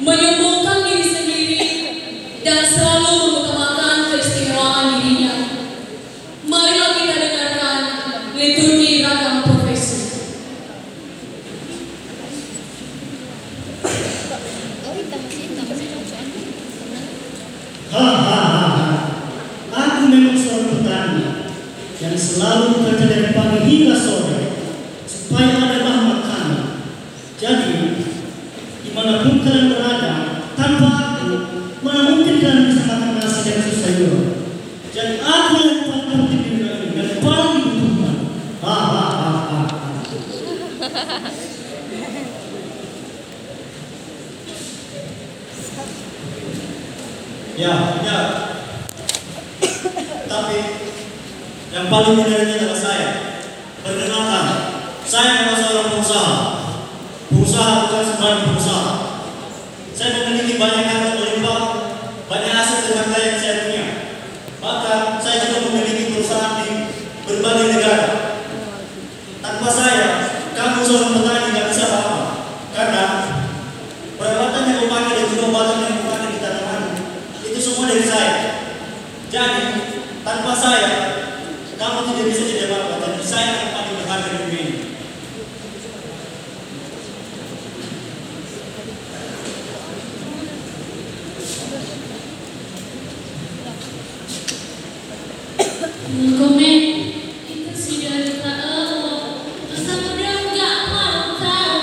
menyombongkan diri sendiri, dan selalu mengutamakan keistimewaan dirinya. Marilah kita dengarkan liturgi ragam profesi. Aku memang seorang petani yang selalu bekerja dari pagi hingga sore supaya ada bahan makanan. Jadi, dimanapun kalian berada, tanpa aku, mana mungkin kalian bisa makan nasi dan susu sayur. Jadi aku yang paling penting di dunia ini dan paling dibutuhkan. Ya. Tapi yang paling menarik adalah saya. Perkenalkan, saya adalah seorang pengusaha. Pengusaha bukan sembarang pengusaha. Saya memiliki banyak harta berlimpah, banyak aset dan harta yang saya punya. Bahkan saya juga memiliki perusahaan di berbagai negara. Tanpa saya, kamu seorang petani nggak bisa apa-apa. Karena peralatan yang dipakai dan juga obat yang dipakai di tanaman itu semua dari saya. Jadi tanpa saya, kamu tidak bisa jadi apa-apa. Jadi saya yang paling berharga di dunia ini. Komen itu sudah Allah. Samudra nggak mau tahu.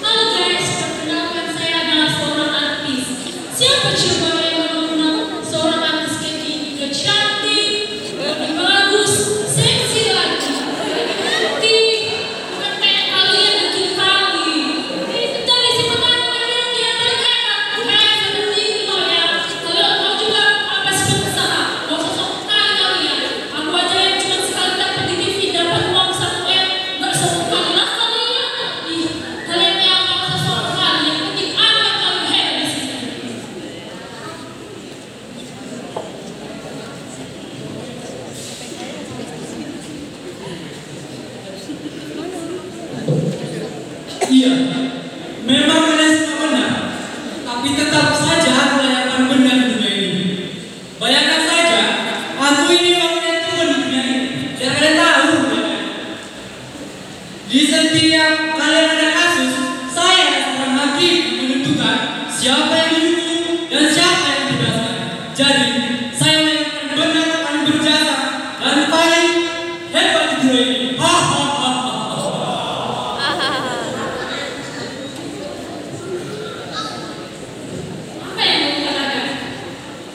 Halo guys, perkenalkan saya adalah seorang artis. Siapa coba yang mau kenal seorang artis kayak gini? Udah cantik, lebih bagus, seksi lagi, cantik, bukan kayak kalian bikin kali. Ini tadi si petani bilang dia terkena, kayak seperti itu ya. Kalau kau juga apa sih pengusaha? Mau sosok kali kalian. Aku aja yang cuma sekali dapat di TV dapat uang 1 M, nggak sosok kali lah kalian. Ih, kalian yang nggak sosok kali, yang penting aku yang paling hebat di sini. Iya, memang kalian semua benar, tapi tetap saja aku layakan benar di dunia ini. Bayangkan saja, aku ini orang yang tua di dunia ini. Biar kalian tahu, di setiap kalian ada kasus, saya seorang hakim menentukan siapa yang dihukum dan siapa yang dibebaskan. Jadi, saya yang paling benar, paling berjasa, dan paling hebat di dunia ini. Apa yang mau dikatakan?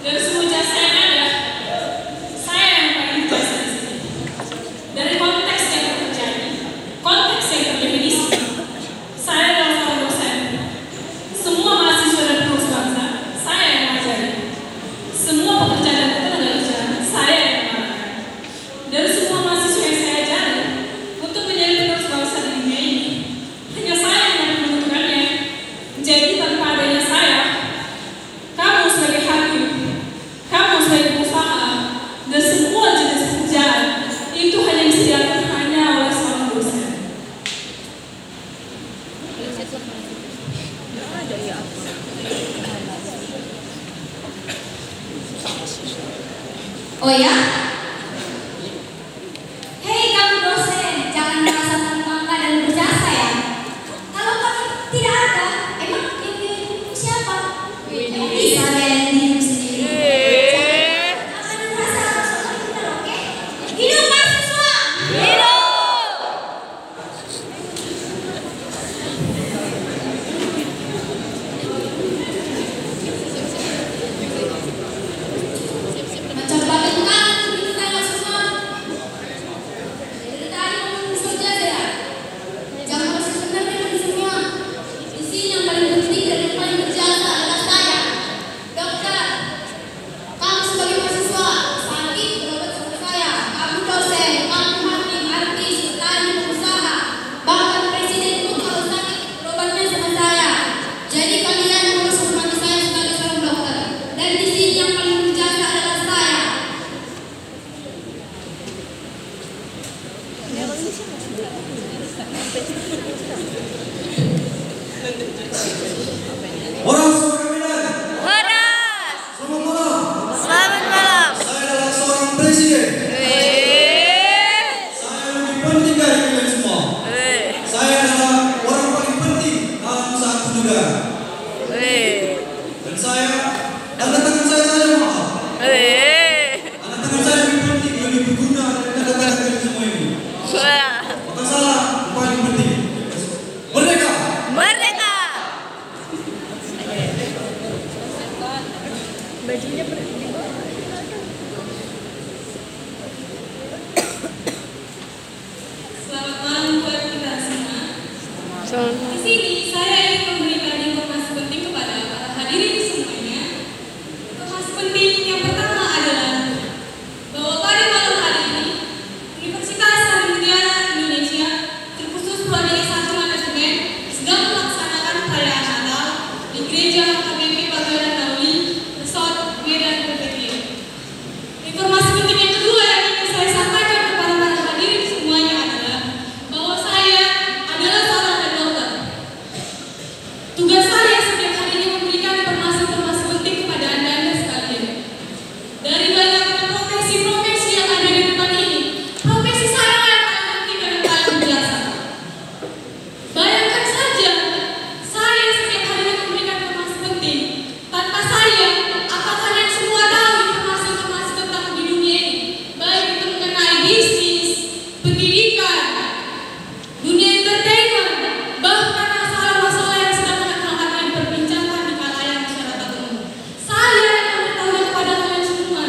Dari semua jasa yang ada, saya yang paling jasa di sini. Dari konteks yang terjadi, konteks yang terdefinisi, saya adalah seorang dosen. Semua mahasiswa dan penerus bangsa, saya yang mengajari. Semua pekerja dan tenaga kerja, saya yang mengarahkan. Dari semua mahasiswa yang saya ajari untuk menjadi penerus bangsa di dunia ini, hanya saya yang dapat menentukannya. Jadi tanpa adanya saya, kamu sebagai hakim, kamu sebagai pengusaha, dan semua jenis pekerjaan itu hanya bisa dilakukan hanya oleh seorang dosen. Oh ya? Hei kamu dosen, jangan merasa bangga dan berjasa ya. Kalau kamu tidak ada, emang yang dihukum siapa? Emang bisa kalian dihukum sendiri? Jangan merasa soal kita, oke? Hidup mahasiswa! Hidup! Macam bagaimana kita mahasiswa? Dari tadi ngomong saja ya. Jangan merasa benar dengan semua. Di sini yang paling penting dan yang paling berjasa adalah saya, dokter. Kamu sebagai mahasiswa, sakit berobat sama saya. Kamu dosen, kamu hakim, artis, petani, pengusaha. Bahkan presiden pun kalau sakit berobatnya sama saya. Jadi kalian harus hormati saya sebagai seorang dokter. Dan di sini yang paling berjasa adalah saya. Orang muda. Dan saya, tanda tangan saya saja mahal. Tanda tangan saya lebih penting, lebih berguna dari tanda tangan kalian semua ini. Maka salah paling penting. Merdeka! Merdeka! Bajunya Selamat malam buat kita semua. Di sini saya ingin memberikan informasi penting kepada para hadirin semuanya. Informasi penting yang pertama adalah bahwa pada malam hari ini Universitas Sriwijaya Indonesia terkhusus Prodi S1 Manajemen sedang melaksanakan perayaan Natal di Gereja HKBP Pagelaran Dauli, Resort Medan Berpikir. Informasi penting yang kedua yang ingin saya sampaikan kepada para hadirin semuanya adalah bahwa saya adalah seorang dokter. Tugas saya setiap harinya memberikan informasi-informasi penting kepada Anda sekalian. Dari banyaknya profesi-profesi yang ada di depan ini, profesi saya yang paling penting dan paling berjasa. Bayangkan saja, saya setiap harinya memberikan informasi penting. Tanpa saya, apa kalian semua tahu informasi-informasi tentang di dunia ini? Baik itu mengenai bisnis, pendidikan, dunia entertainment, bahkan masalah-masalah yang sedang hangat-hangatnya diperbincangkan di kalangan masyarakat umum. Saya yang memberitahukan kepada kalian semua.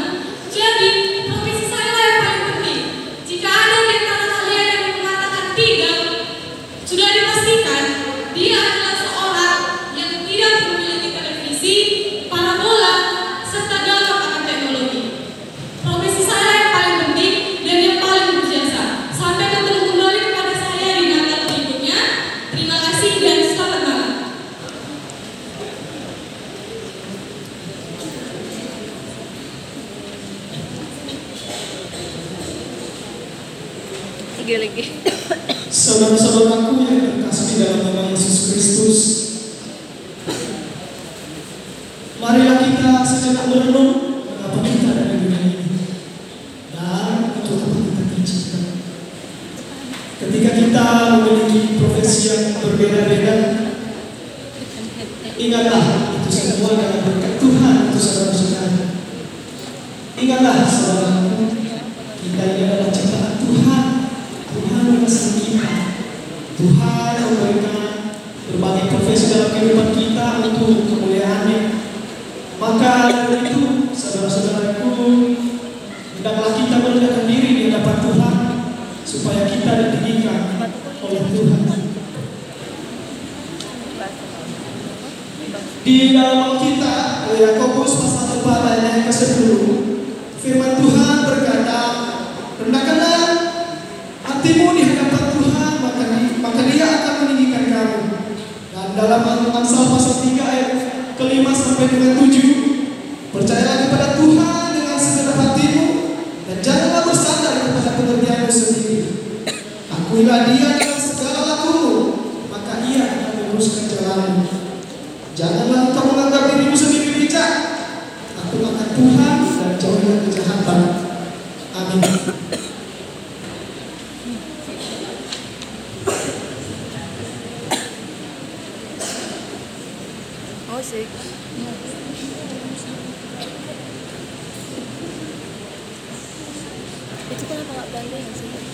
Jadi, profesi saya yang paling penting. Jika ada di antara kalian yang mengatakan tidak, sudah dipastikan dia adalah seorang yang tidak memiliki televisi, parabola, serta data akan teknologi. Profesi saya yang paling penting dan yang paling berjasa. Sampai ketemu kembali kepada saya di Natal berikutnya. Terima kasih dan selamat malam. tiga lagi. Saudara-saudaraku yang terkasih dalam nama Yesus Kristus, marilah kita sejenak merenung mengapa kita ada di dunia ini dan untuk apa kita dicipta. Ketika kita memiliki profesi yang berbeda-beda, ingatlah itu semua adalah berkat Tuhan untuk saudara-saudara. Ingatlah saudaraku, kita ini adalah ciptaan Tuhan. Tuhan mengasihi kita. Tuhan memberikan berbagai profesi dalam kehidupan kita untuk kemuliaan-Nya. Maka dari itu, saudara-saudaraku, hendaklah kita merendahkan diri di hadapan Tuhan supaya kita ditinggikan oleh Tuhan. Di dalam Alkitab, Yakobus pasal 4 ayat yang ke-10, firman Tuhan berkata, rendahkanlah hatimu di hadapan Tuhan, maka Dia akan meninggikan kamu. Dan dalam Amsal pasal 3 ayat ke-5 sampai dengan 7, percayalah kepada Tuhan dengan segenap hatimu dan janganlah bersandar kepada pengertianmu sendiri. Akuilah Dia dalam segala lakumu, maka Ia akan meluruskan jalanmu. Janganlah engkau menganggap dirimu sendiri bijak. Takutlah Tuhan dan jauhilah kejahatan. Amin. Musik. Itu kenapa nggak balik sih?